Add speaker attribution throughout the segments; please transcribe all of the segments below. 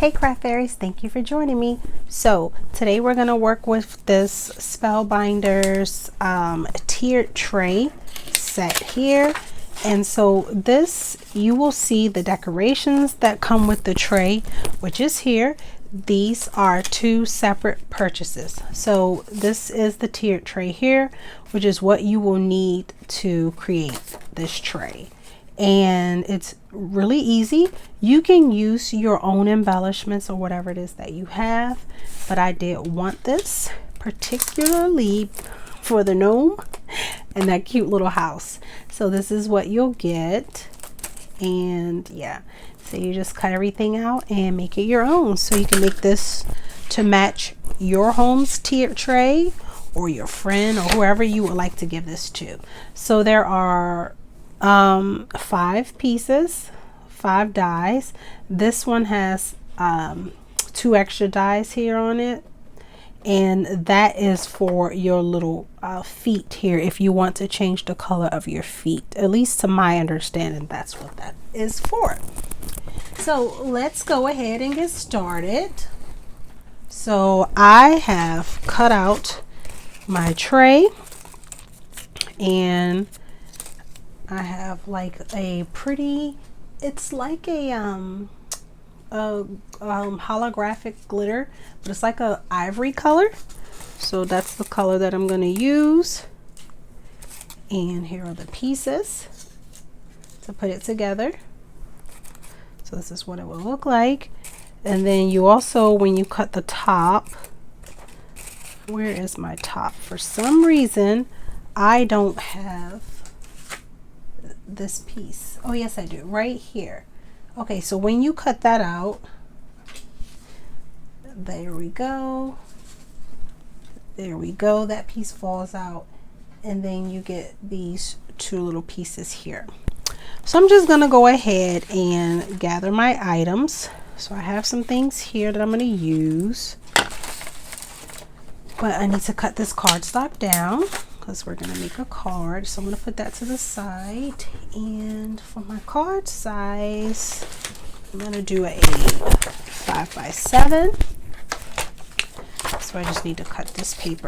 Speaker 1: Hey craft fairies, thank you for joining me. So today we're going to work with this Spellbinders tiered tray set here. And so this, you will see the decorations that come with the tray, which is here. These are two separate purchases. So this is the tiered tray here, which is what you will need to create this tray. And it's really easy. You can use your own embellishments or whatever it is that you have, but I did want this particularly for the gnome and that cute little house. So this is what you'll get. And yeah, so you just cut everything out and make it your own. So you can make this to match your home's tiered tray or your friend or whoever you would like to give this to. So there are 5 pieces, 5 dies. This one has 2 extra dies here on it, and that is for your little feet here if you want to change the color of your feet. At least to my understanding, that's what that is for. So let's go ahead and get started. So I have cut out my tray, and I have like a pretty, it's like a holographic glitter, but it's like a ivory color. So that's the color that I'm going to use. And here are the pieces to put it together. So this is what it will look like. And then you also, when you cut the top, where is my top? For some reason, I don't have this piece. Oh yes, I do, right here. Okay, so when you cut that out, there we go, that piece falls out, and then you get these 2 little pieces here. So I'm just gonna go ahead and gather my items. So I have some things here that I'm gonna use, but I need to cut this cardstock down because we're going to make a card. So I'm going to put that to the side, and for my card size, I'm going to do a 5x7. So I just need to cut this paper.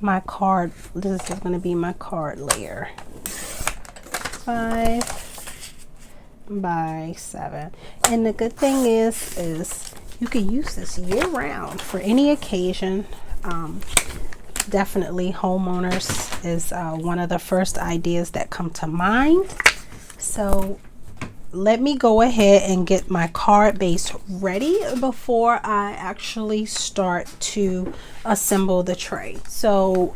Speaker 1: My card, this is going to be my card layer. 5x7. And the good thing is you can use this year round for any occasion. Definitely homeowners is one of the first ideas that come to mind. So let me go ahead and get my card base ready before I actually start to assemble the tray. So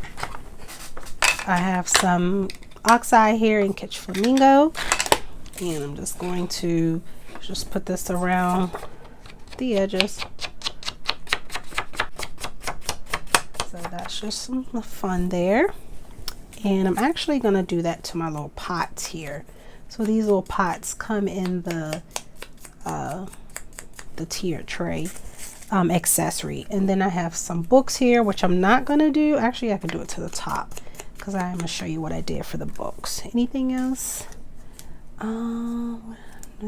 Speaker 1: I have some oxeye here in Kitsch Flamingo, and I'm just going to just put this around the edges. So that's just some fun there. And I'm actually going to do that to my little pots here. So these little pots come in the tiered tray accessory. And then I have some books here, which I'm not going to do. Actually, I can do it to the top because I'm going to show you what I did for the books. Anything else? I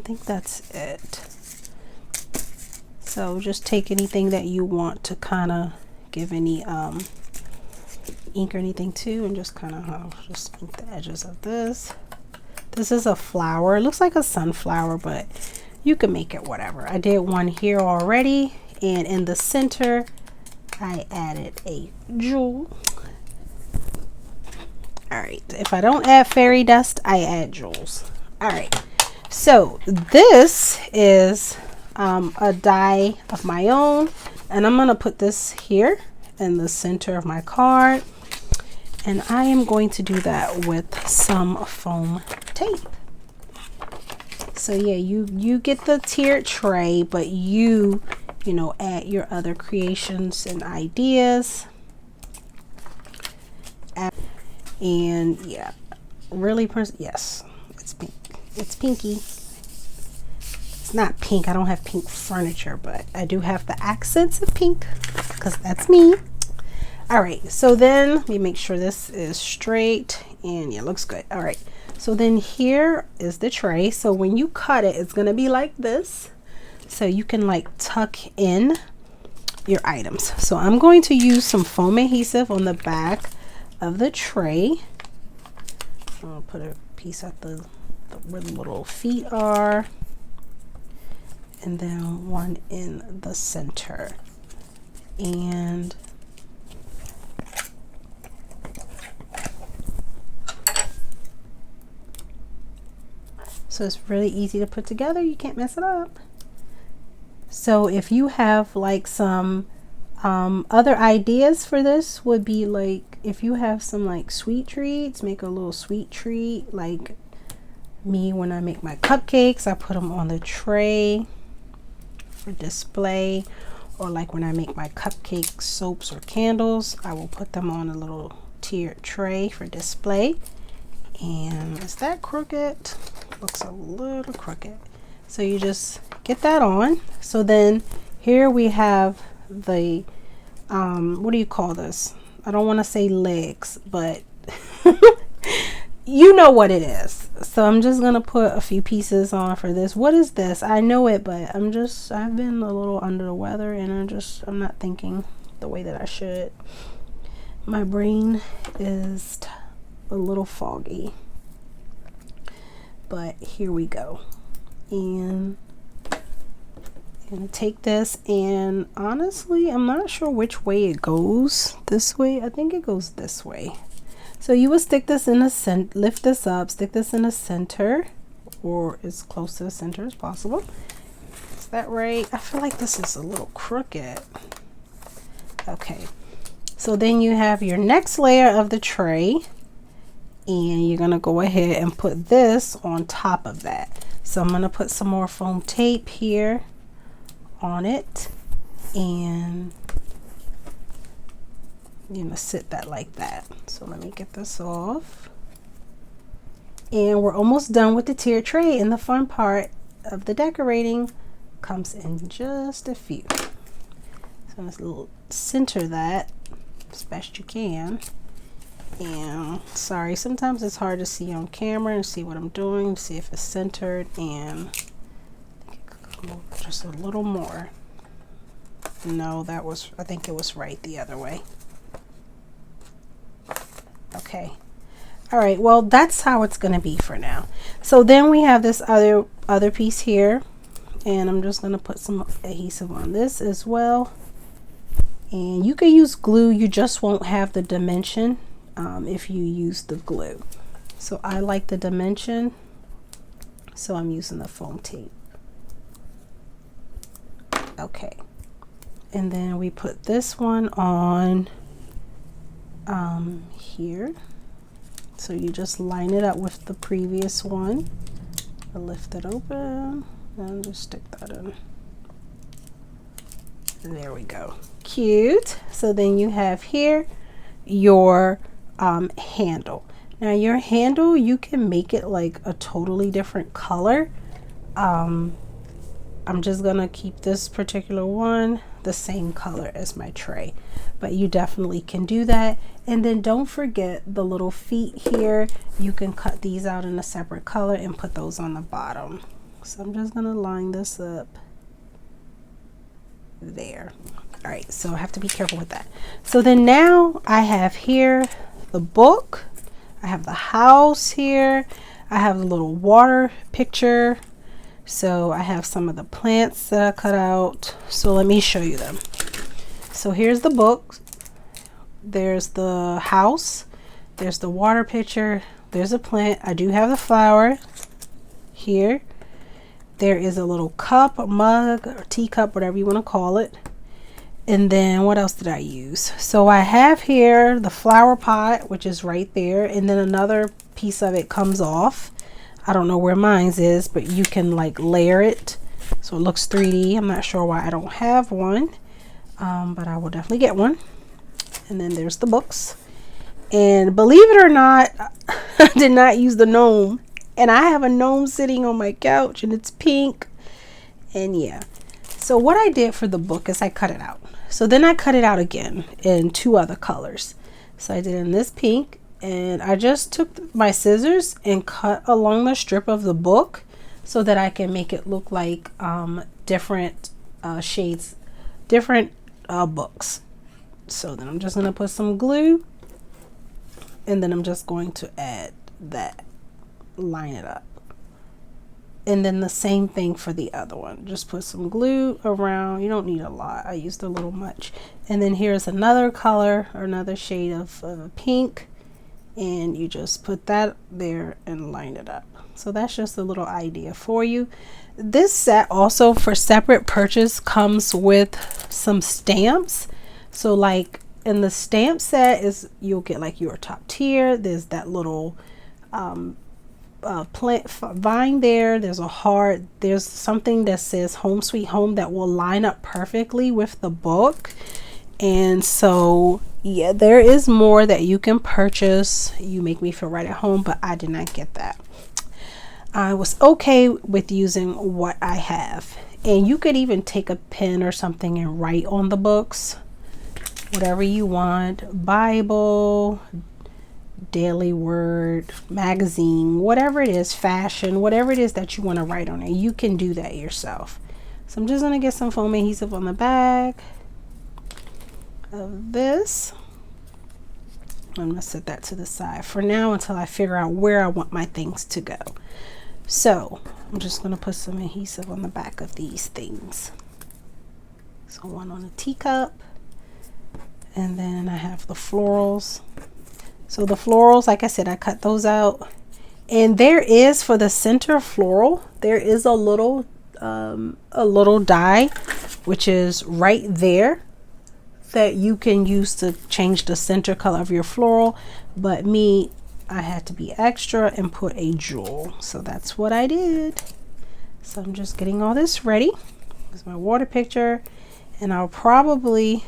Speaker 1: think that's it. So just take anything that you want to kind of give any ink or anything to, and just kind of just ink the edges of this. This is a flower. It looks like a sunflower, but you can make it whatever. I did one here already, and in the center I added a jewel. All right, if I don't add fairy dust, I add jewels. All right, so this is a die of my own, and I'm going to put this here in the center of my card, and I am going to do that with some foam tape. So yeah, you get the tiered tray, but you know, add your other creations and ideas. And yeah, really, yes, it's pink. It's pinky. It's not pink. I don't have pink furniture, but I do have the accents of pink because that's me. All right, so then let me make sure this is straight, and yeah, looks good. All right, so then here is the tray. So when you cut it, it's going to be like this. so you can like tuck in your items. So I'm going to use some foam adhesive on the back of the tray. I'll put a piece at where the little feet are, and then one in the center. And so it's really easy to put together. You can't mess it up. So if you have like some other ideas for this, would be like if you have some like sweet treats, make a little sweet treat. Like me, when I make my cupcakes, I put them on the tray for display. Or like when I make my cupcake soaps or candles, I will put them on a little tiered tray for display. And is that crooked? Looks a little crooked. So you just get that on. So then here we have the what do you call this? I don't want to say legs, but you know what it is. So I'm just gonna put a few pieces on for this. What is this? I know it, but I've been a little under the weather, and I'm not thinking the way that I should. My brain is a little foggy, but here we go. And I'm gonna take this, and honestly I'm not sure which way it goes. This way? I think it goes this way. So you would stick this in the center, lift this up, stick this in the center, or as close to the center as possible. Is that right? I feel like this is a little crooked. Okay, so then you have your next layer of the tray, and you're gonna go ahead and put this on top of that. So I'm gonna put some more foam tape here on it, and you're gonna sit that like that. So let me get this off, and we're almost done with the tiered tray, and the fun part of the decorating comes in just a few. So let's center that as best you can. And sorry, sometimes it's hard to see on camera and see what I'm doing, see if it's centered, and just a little more. No, I think it was right the other way. Okay. All right, well, that's how it's going to be for now. So then we have this other piece here, and I'm just going to put some adhesive on this as well. And you can use glue, you just won't have the dimension if you use the glue. So I like the dimension, so I'm using the foam tape. Okay, and then we put this one on here. So you just line it up with the previous one. I'll lift it open and just stick that in. There we go. Cute. So then you have here your handle. Now your handle, you can make it like a totally different color. I'm just gonna keep this particular one the same color as my tray, but you definitely can do that. And then don't forget the little feet here. You can cut these out in a separate color and put those on the bottom. So I'm just gonna line this up there. All right, so I have to be careful with that. So then now I have here the book, I have the house here, I have the little water picture. So I have some of the plants that I cut out. So let me show you them. So here's the book, there's the house, there's the water picture, there's a plant. I do have the flower here. There is a little cup, a mug, or teacup, whatever you want to call it. And then what else did I use? So I have here the flower pot, which is right there, and then another piece of it comes off. I don't know where mine's is, but you can like layer it so it looks 3D. I'm not sure why I don't have one, but I will definitely get one. And then there's the books, and believe it or not, I did not use the gnome, and I have a gnome sitting on my couch, and it's pink. And yeah, so what I did for the book is I cut it out. So then I cut it out again in 2 other colors. So I did in this pink, and I just took my scissors and cut along the strip of the book so that I can make it look like different shades, different books. So then I'm just going to put some glue, and then I'm just going to add that, line it up. And then the same thing for the other one. Just put some glue around. You don't need a lot. I used a little much. And then here's another color, or another shade of pink. And you just put that there and line it up. So that's just a little idea for you. This set also, for separate purchase, comes with some stamps. So like in the stamp set is, you'll get like your top tier. There's that little plant vine there. There's a heart. There's something that says Home Sweet Home that will line up perfectly with the book. And so yeah, there is more that you can purchase. You Make Me Feel Right at Home, but I did not get that. I was okay with using what I have. And you could even take a pen or something and write on the books, whatever you want. Bible, daily word, magazine, whatever it is, fashion, whatever it is that you want to write on it, you can do that yourself. So I'm just going to get some foam adhesive on the back of this. I'm going to set that to the side for now until I figure out where I want my things to go. So I'm just going to put some adhesive on the back of these things. So one on a teacup, and then I have the florals. So the florals, like I said, I cut those out. And there is, for the center floral, there is a little die, which is right there, that you can use to change the center color of your floral. But me, I had to be extra and put a jewel. So that's what I did. So I'm just getting all this ready. Here's my water picture. And I'll probably,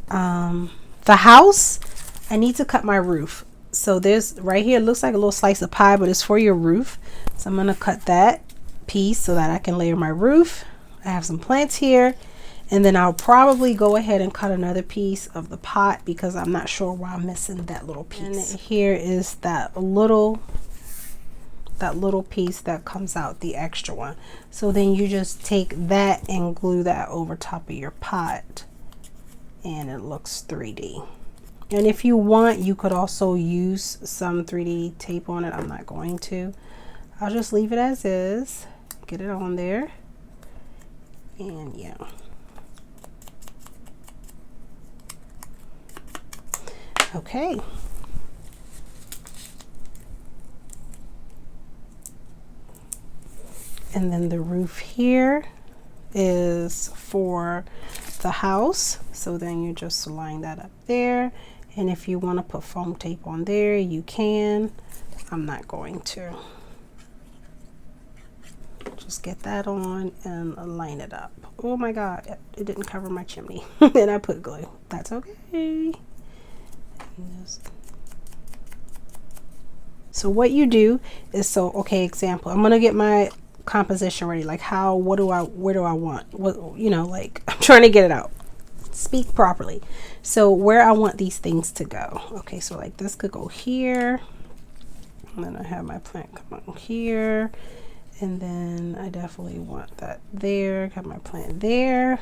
Speaker 1: the house, I need to cut my roof. So there's right here, it looks like a little slice of pie, but it's for your roof. So I'm going to cut that piece so that I can layer my roof. I have some plants here. And then I'll probably go ahead and cut another piece of the pot because I'm not sure why I'm missing that little piece. And here is that little piece that comes out, the extra one. So then you just take that and glue that over top of your pot, and it looks 3D. And if you want, you could also use some 3D tape on it. I'm not going to. I'll just leave it as is. Get it on there. And yeah. Okay. And then the roof here is for the house. So then you just line that up there. And if you want to put foam tape on there, you can. I'm not going to. Just get that on and line it up. Oh my God, it didn't cover my chimney. And I put glue. That's okay. So what you do is, so okay, example, I'm gonna get my composition ready. Like where do I want, what, you know, like I'm trying to get it out, speak properly. So where I want these things to go. Okay, so like this could go here, and then I have my plant come on here, and then I definitely want that there. Got my plant there,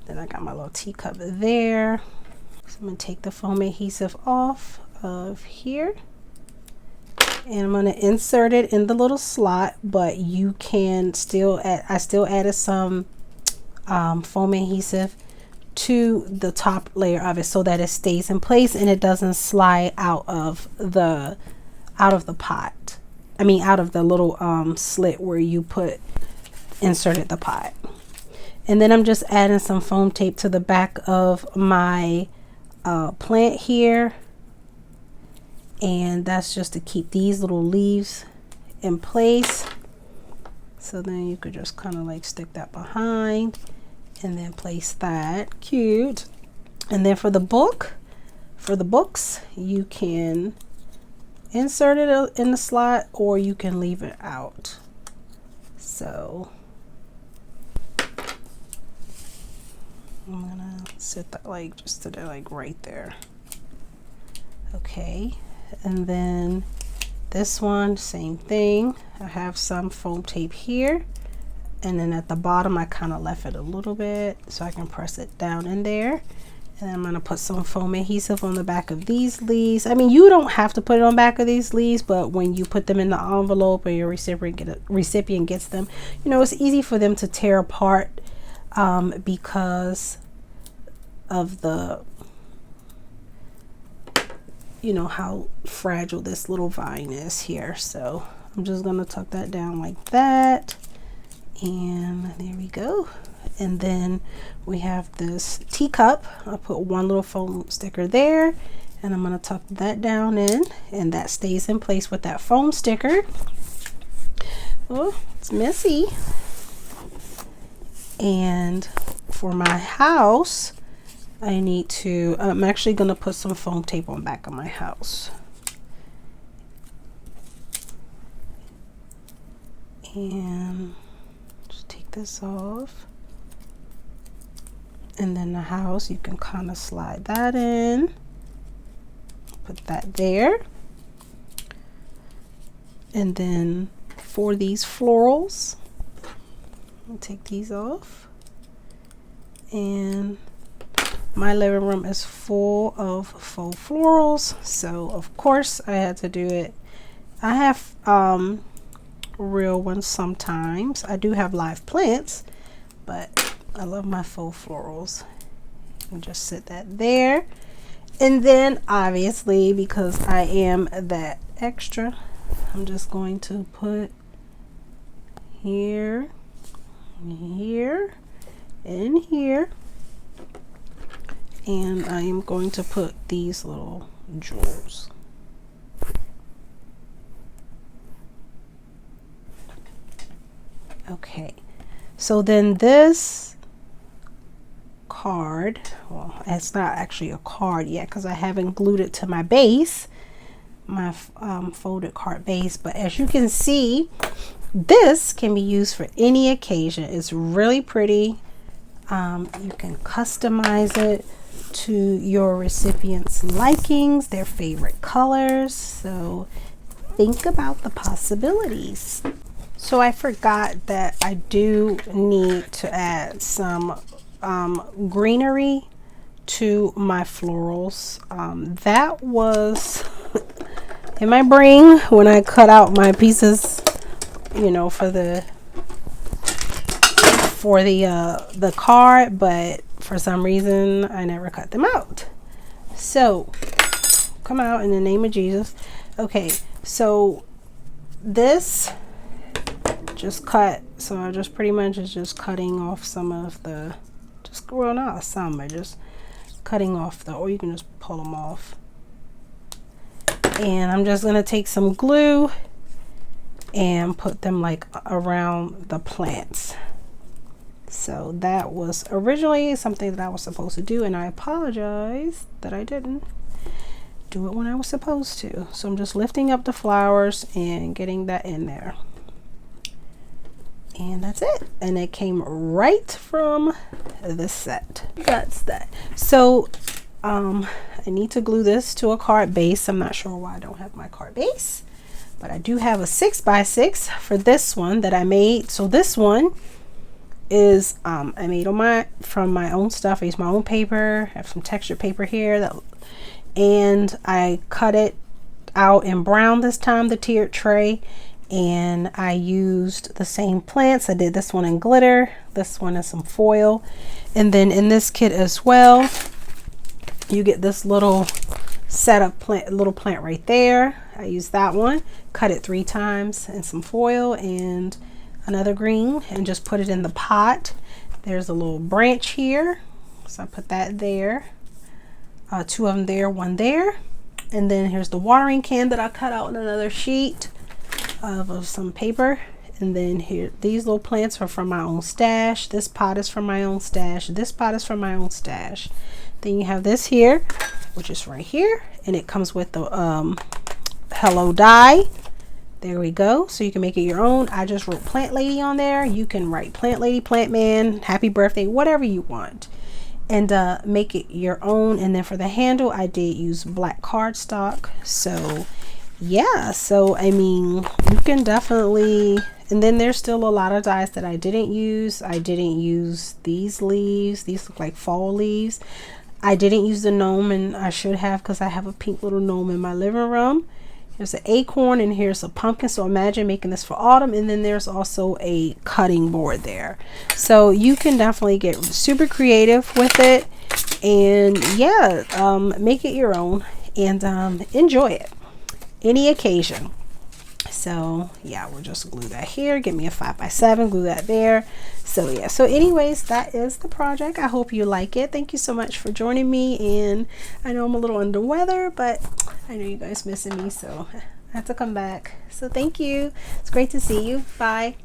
Speaker 1: then I got my little teacup there. So I'm going to take the foam adhesive off of here, and I'm going to insert it in the little slot, but you can still add, I still added some foam adhesive to the top layer of it so that it stays in place and it doesn't slide out of the pot. I mean, out of the little slit where you inserted the pot. And then I'm just adding some foam tape to the back of my plant here, and that's just to keep these little leaves in place. So then you could just kind of like stick that behind and then place that. Cute. And then for the books, you can insert it in the slot or you can leave it out. So I'm gonna set that like just to like right there. Okay, and then This one, same thing. I have some foam tape here, and then at the bottom I kind of left it a little bit so I can press it down in there. And I'm going to put some foam adhesive on the back of these leaves. I mean, you don't have to put it on the back of these leaves, but when you put them in the envelope or your recipient gets them, you know, it's easy for them to tear apart because of the, you know, how fragile this little vine is here. So I'm just going to tuck that down like that. And there we go. And then we have this teacup. I'll put one little foam sticker there, and I'm going to tuck that down in, and that stays in place with that foam sticker. Oh, it's messy. And for my house, I'm actually going to put some foam tape on the back of my house. And just take this off. And then the house, you can kind of slide that in. Put that there. And then for these florals, I'll take these off. And my living room is full of faux florals, so of course I had to do it. I have real ones sometimes. I do have live plants, but I love my faux florals. And just sit that there. And then obviously, because I am that extra, I'm just going to put here, here, and here. And I am going to put these little jewels. Okay, so then this card, well, it's not actually a card yet because I haven't glued it to my base, my folded card base, but as you can see, this can be used for any occasion. It's really pretty. You can customize it to your recipient's likings, their favorite colors, so think about the possibilities. So I forgot that I do need to add some greenery to my florals. That was in my brain when I cut out my pieces, you know, for the card, but for some reason I never cut them out. So come out in the name of Jesus. Okay, so this just cut, so I just pretty much is just cutting off some of the, just, well, not some, but just cutting off the, or you can just pull them off. And I'm just gonna take some glue and put them like around the plants. So that was originally something that I was supposed to do, and I apologize that I didn't do it when I was supposed to. So I'm just lifting up the flowers and getting that in there. And that's it. And it came right from the set. That's that. So I need to glue this to a card base. I'm not sure why I don't have my card base, but I do have a 6x6 for this one that I made. So this one is I made from my own stuff. I used my own paper. I have some textured paper here and I cut it out in brown this time, the tiered tray, and I used the same plants. I did this one in glitter, this one is some foil, and then in this kit as well you get this little setup plant, little plant right there. I used that one, cut it 3 times, and some foil and another green, and just put it in the pot. There's a little branch here, so I put that there, 2 of them there, 1 there, and then here's the watering can that I cut out in another sheet of some paper. And then here, these little plants are from my own stash. This pot is from my own stash. This pot is from my own stash. Then you have this here, which is right here, and it comes with the hello die. There we go. So you can make it your own. I just wrote plant lady on there. You can write plant lady, plant man, happy birthday, whatever you want, and make it your own. And then for the handle, I did use black cardstock. So yeah, so I mean, you can definitely, and then there's still a lot of dies that I didn't use. I didn't use these leaves. These look like fall leaves. I didn't use the gnome, and I should have, because I have a pink little gnome in my living room. Here's an acorn and here's a pumpkin. So imagine making this for autumn. And then there's also a cutting board there. So you can definitely get super creative with it. And yeah, make it your own and enjoy it. Any occasion. So yeah, we'll just glue that here. Give me a 5x7, glue that there. So yeah, so anyways, that is the project. I hope you like it. Thank you so much for joining me, and I know I'm a little under weather, but I know you guys missing me, so I have to come back. So thank you. It's great to see you. Bye.